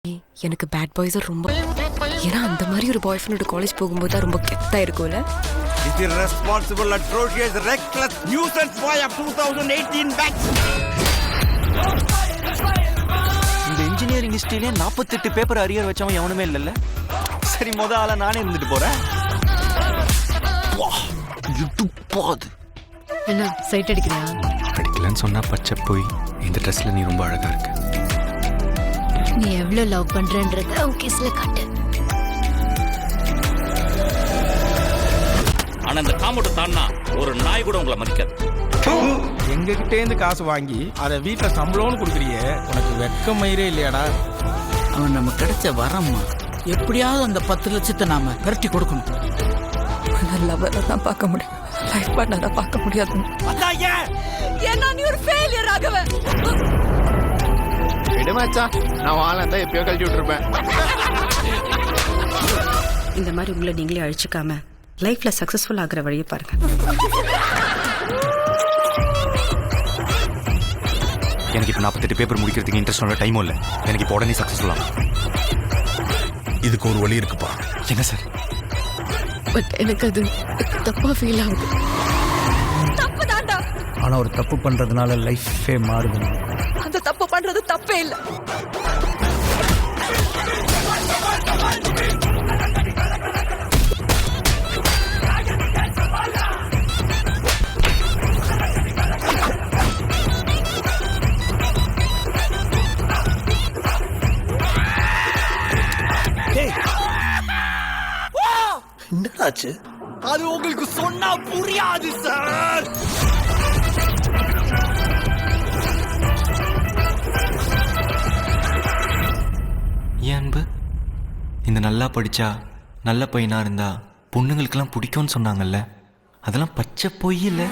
எனக்கு bad boys ரொம்ப ஏன்னா அந்த மாதிரி ஒரு பாய் ஃப்ரெண்டோட காலேஜ் போகும்போது தான் ரொம்ப கெத்தா இருக்கும்ல. It's irresponsible, atrocious, reckless nuisance boy of 2018 batch. இந்த இன்ஜினியரிங் ஹிஸ்டரியிலே 48 பேப்பர் அரியர் வச்சவன் எவனுமே இல்லைல்ல. சரி ஆளா நானே இருந்துட்டு போறேன். என்ன சைட் அடிக்கிறியா? அடிக்கலன்னு சொன்னா பச்சை போய் இந்த ட்ரெஸ்ல நீ ரொம்ப அழகா இருக்க. நீ எவ்வளவு லவ் பண்றன்றத ஓகேஸ்ல காட்டு. ஆனா இந்த காம்பவுண்ட் தாண்டா ஒரு நாய் கூட உங்களை மதிக்காது. எங்ககிட்ட இருந்து காசு வாங்கி அதை வீட்டுல சம்பளம்னு கொடுக்குறியே, உனக்கு வெக்க மயிரே இல்லையாடா? அவன் நம்ம கிடைச்ச வரம்மா, எப்படியாவது அந்த 10 லட்சத்தை நாம விரட்டி கொடுக்கணும். லவ்வரை தான் பார்க்க முடியும், லைஃப் பார்ட்னரை பார்க்க முடியாது. ஏன்னா நீ ஒரு ஃபெயிலியர் ஆகவே. விடுமாச்சா, நான் வாழந்தா எப்பயோ கழட்டி விட்டுருப்பேன். இந்த மாதிரி உங்களை நீங்களே அழிச்சுக்காம லைஃப்ல சக்சஸ்ஃபுல் ஆகிற வழியை பாருங்க. எனக்கு இப்போ 48 பேப்பர் முடிக்கிறதுக்கு இன்ட்ரெஸ்ட் டைமும் இல்லை. எனக்கு இப்போ உடனே சக்ஸஸ்ஃபுல் ஆகும். இதுக்கு ஒரு வழி இருக்குப்பா. என்ன சார்? பட் எனக்கு அது தப்பா ஃபீல் ஆகுது. தப்பு தாண்டா. ஆனா ஒரு தப்பு பண்றதுனால லைஃபே மாறுது. அந்த தப்பு பண்றது தப்பே இல்லை. என்னடாச்சு? அது உங்களுக்கு சொன்னா புரியாது சார். ஏன் அன்பு, இந்த நல்லா படிச்சா நல்ல பையனா இருந்தா பொண்ணுங்களுக்கெல்லாம் பிடிக்கும்னு சொன்னாங்கல்ல, அதெல்லாம் பச்சை பொய் இல்லை.